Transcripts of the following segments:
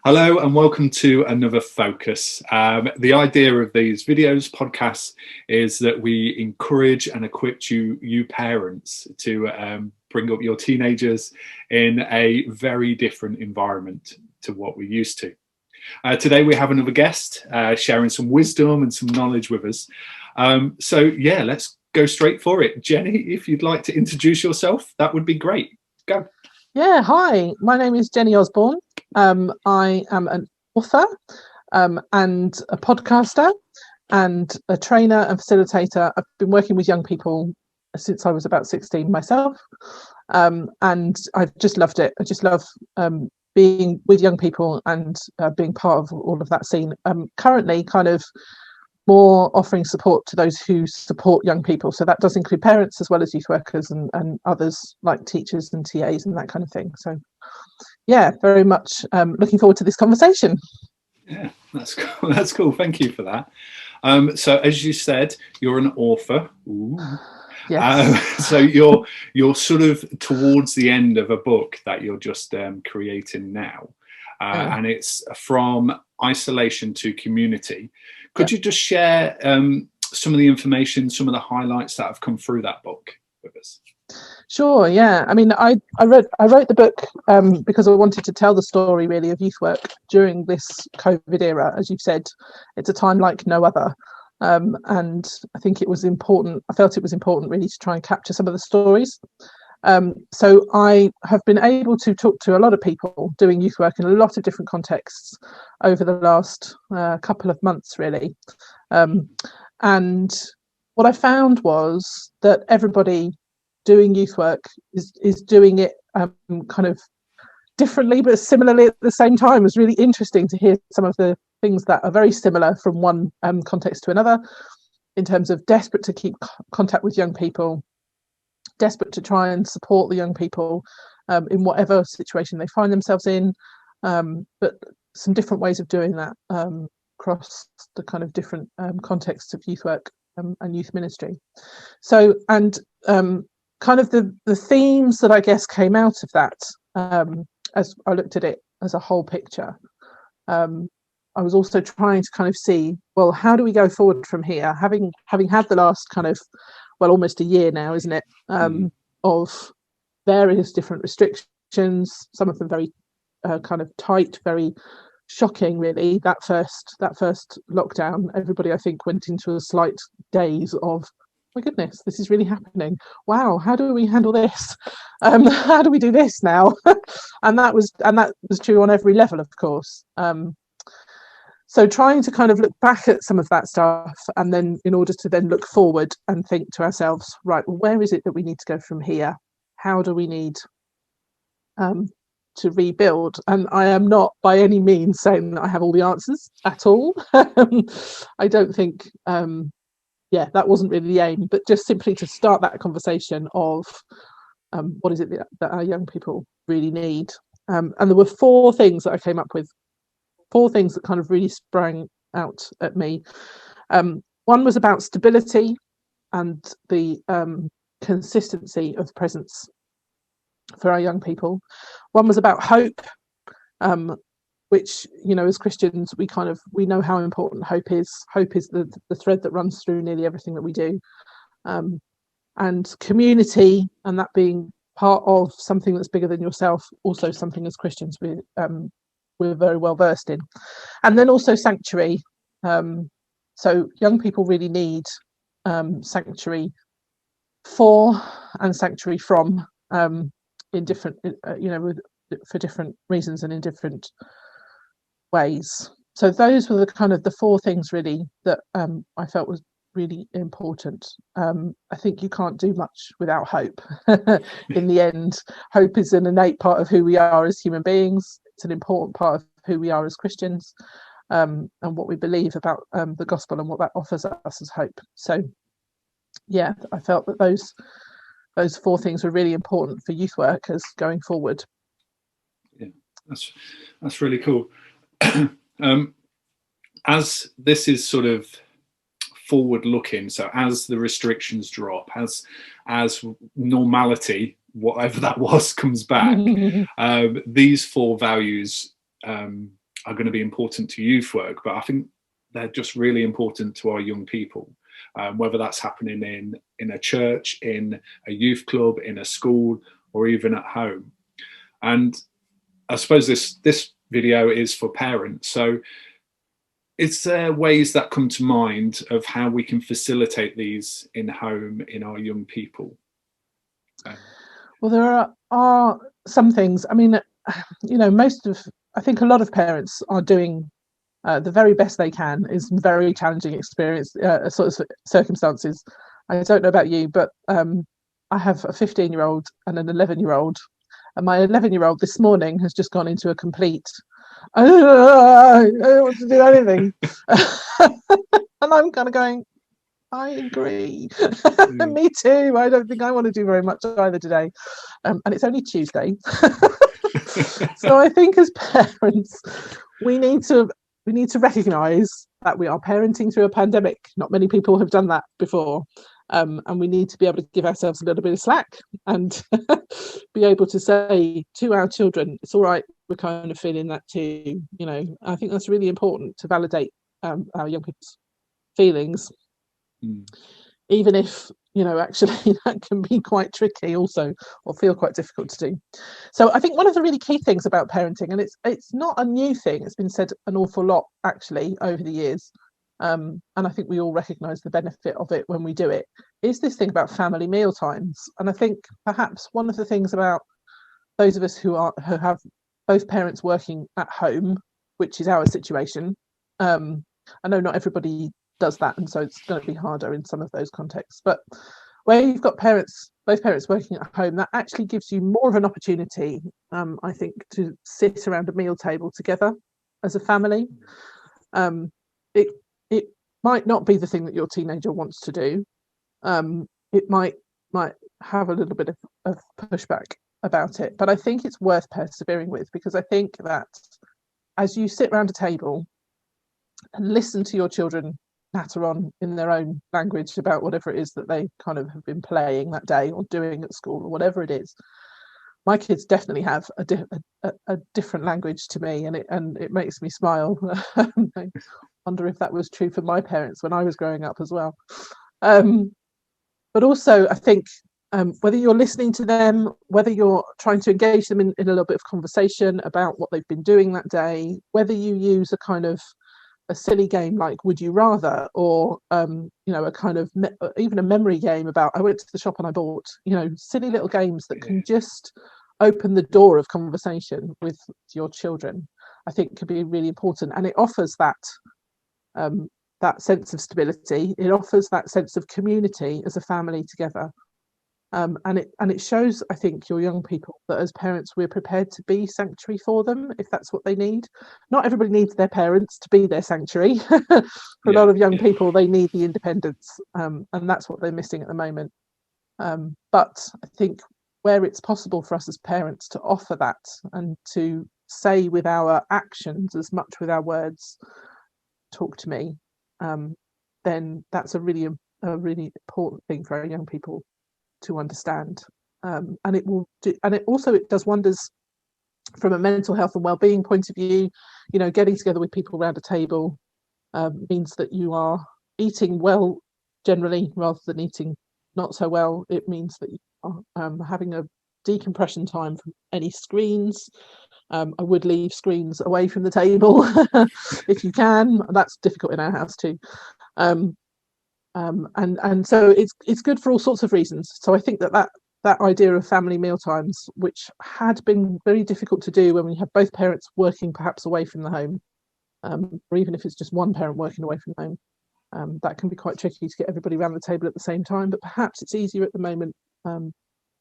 Hello and welcome to another Focus. The idea of these videos, podcasts, is that we encourage and equip you parents to bring up your teenagers in a very different environment to what we're used to. Today we have another guest sharing some wisdom and some knowledge with us. Let's go straight for it. Jenny, if you'd like to introduce yourself, that would be great. Go. Yeah, hi, my name is Jenni Osborn. I am an author and a podcaster and a trainer and facilitator. I've been working with young people since I was about 16 myself, and I've just loved it. I just love being with young people and being part of all of that scene. Currently kind of more offering support to those who support young people. So that does include parents as well as youth workers and others like teachers and TAs and that kind of thing. So yeah, very much looking forward to this conversation. Yeah, that's cool. That's cool. Thank you for that. So as you said, you're an author. Ooh. Yes. So you're sort of towards the end of a book that you're just creating now. And it's From Isolation to Community. Could you just share some of the information, some of the highlights that have come through that book with us? Sure, yeah. I mean, I wrote the book because I wanted to tell the story really of youth work during this COVID era. As you've said, it's a time like no other. And I think it was important. I felt it was important really to try and capture some of the stories. So I have been able to talk to a lot of people doing youth work in a lot of different contexts over the last couple of months, really. And what I found was that everybody doing youth work is doing it kind of differently, but similarly at the same time. It was really interesting to hear some of the things that are very similar from one context to another, in terms of desperate to keep contact with young people, desperate to try and support the young people in whatever situation they find themselves in, but some different ways of doing that across the kind of different contexts of youth work and youth ministry. So, and kind of the themes that I guess came out of that, as I looked at it as a whole picture, I was also trying to kind of see, well, how do we go forward from here? Having had the last kind of, well, almost a year now, isn't it, of various different restrictions, some of them very kind of tight, very shocking, really. That first lockdown, everybody, I think, went into a slight daze of, my goodness, this is really happening. Wow, how do we handle this? How do we do this now? and that was true on every level, of course. So trying to kind of look back at some of that stuff, and then in order to then look forward and think to ourselves, right, well, where is it that we need to go from here? How do we need to rebuild? And I am not by any means saying that I have all the answers at all. I don't think, that wasn't really the aim, but just simply to start that conversation of what is it that our young people really need. And there were four things that I came up with. Four things that kind of really sprang out at me. One was about stability and the consistency of presence for our young people. One was about hope, which, you know, as Christians, we know how important hope is. Hope is the thread that runs through nearly everything that we do. And community, and that being part of something that's bigger than yourself, also something as Christians we're very well versed in. And then also sanctuary. So young people really need sanctuary for and sanctuary from, in different, for different reasons and in different ways. So those were the four things really that I felt was really important. I think you can't do much without hope. In the end, hope is an innate part of who we are as human beings. It's an important part of who we are as Christians, and what we believe about the gospel and what that offers us as hope. So yeah, I felt that those four things were really important for youth workers going forward. Yeah, that's really cool. As this is sort of forward looking, so as the restrictions drop, as normality, whatever that was, comes back, these four values are going to be important to youth work, but I think they're just really important to our young people, whether that's happening in a church, in a youth club, in a school, or even at home. And I suppose this video is for parents. So is there ways that come to mind of how we can facilitate these in home in our young people? Well, there are some things. I mean, you know, I think a lot of parents are doing the very best they can in some very challenging sort of circumstances. I don't know about you, but I have a 15-year-old and an 11-year-old, and my 11-year-old this morning has just gone into a complete, I don't want to do anything. And I'm kind of going, I agree. Me too. I don't think I want to do very much either today. And it's only Tuesday. So I think as parents, we need to recognise that we are parenting through a pandemic. Not many people have done that before. And we need to be able to give ourselves a little bit of slack and be able to say to our children, it's all right, we're kind of feeling that too. You know, I think that's really important to validate our young people's feelings. Even if, you know, actually that can be quite tricky also, or feel quite difficult to do. So I think one of the really key things about parenting, and it's not a new thing, it's been said an awful lot actually over the years, and I think we all recognise the benefit of it when we do it, is this thing about family meal times. And I think perhaps one of the things about those of us who have both parents working at home, which is our situation, I know not everybody does that, and so it's going to be harder in some of those contexts, but where you've got both parents working at home, that actually gives you more of an opportunity, I think, to sit around a meal table together as a family. It might not be the thing that your teenager wants to do. It might have a little bit of pushback about it, but I think it's worth persevering with, because I think that as you sit around a table and listen to your children natter on in their own language about whatever it is that they kind of have been playing that day or doing at school or whatever it is. My kids definitely have a different language to me, and it makes me smile. I wonder if that was true for my parents when I was growing up as well. But also, I think whether you're listening to them, whether you're trying to engage them in a little bit of conversation about what they've been doing that day, whether you use a kind of a silly game like Would You Rather, or you know, a kind of even a memory game about I went to the shop and I bought, you know, silly little games that can just open the door of conversation with your children, I think could be really important. And it offers that that sense of stability, it offers that sense of community as a family together. And it shows, I think, your young people that as parents we're prepared to be sanctuary for them if that's what they need. Not everybody needs their parents to be their sanctuary. For a lot of young people, they need the independence, and that's what they're missing at the moment. But I think where it's possible for us as parents to offer that and to say with our actions as much with our words, talk to me, then that's a really important thing for our young people to understand, and it will do, and it does wonders from a mental health and well-being point of view. You know, getting together with people around a table means that you are eating well generally rather than eating not so well. It means that you are having a decompression time from any screens. I would leave screens away from the table if you can. That's difficult in our house too. And so it's good for all sorts of reasons. So I think that idea of family meal times, which had been very difficult to do when we had both parents working perhaps away from the home, or even if it's just one parent working away from home, that can be quite tricky to get everybody around the table at the same time. But perhaps it's easier at the moment.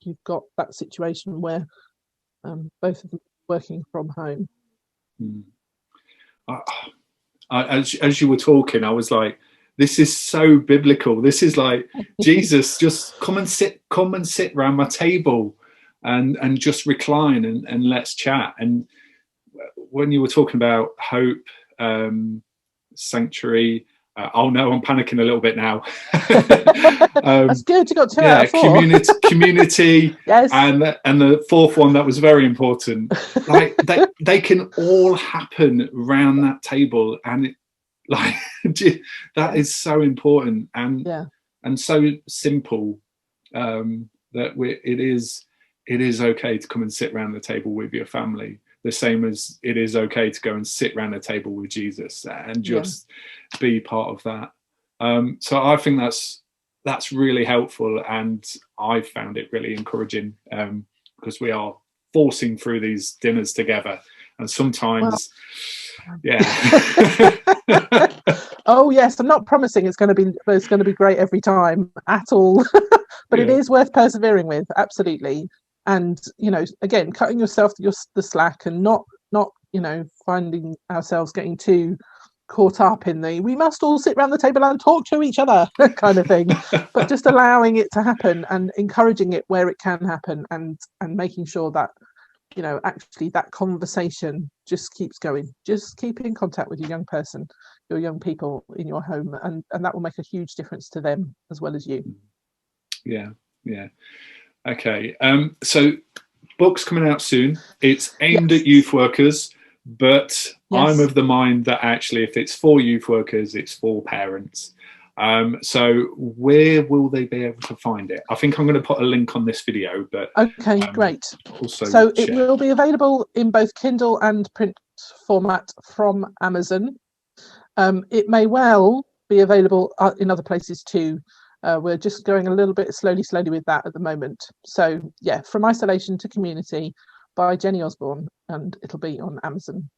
You've got that situation where both of them are working from home. As you were talking, I was like, this is so biblical. This is like Jesus, just come and sit around my table and just recline and let's chat. And when you were talking about hope, sanctuary, Oh no, I'm panicking a little bit now. That's good. You got 2 out of 4. Community, Yes. and the fourth one that was very important. Like they can all happen around that table, and like that is so important and so simple, that it is okay to come and sit around the table with your family, the same as it is okay to go and sit around the table with Jesus and just be part of that. So I think that's really helpful, and I found it really encouraging, because we are forcing through these dinners together, and sometimes oh yes, I'm not promising it's going to be great every time at all, but it is worth persevering with, absolutely. And again, cutting yourself the slack, and not finding ourselves getting too caught up in the we must all sit around the table and talk to each other kind of thing, but just allowing it to happen and encouraging it where it can happen, and making sure that actually that conversation just keeps going. Just keep in contact with your young people in your home, and that will make a huge difference to them as well as you. Okay, so book's coming out soon. It's aimed at youth workers, but I'm of the mind that actually if it's for youth workers, it's for parents. So where will they be able to find it? I think I'm going to put a link on this video, but okay, great. Also, so it will be available in both Kindle and print format from Amazon. It may well be available in other places too. We're just going a little bit slowly with that at the moment. So From Isolation to Community by Jenni Osborn, and it'll be on Amazon.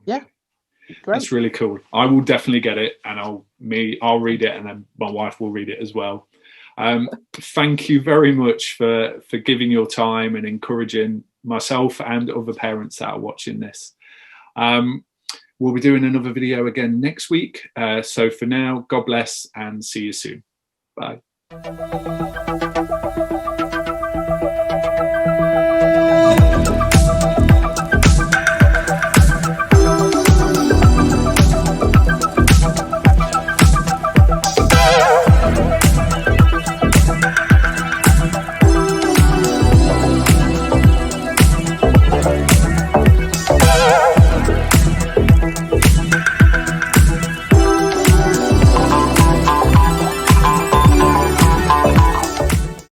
Great. That's really cool. I will definitely get it, and I'll read it, and then my wife will read it as well. Thank you very much for giving your time and encouraging myself and other parents that are watching this. We'll be doing another video again next week. So for now, God bless and see you soon. Bye.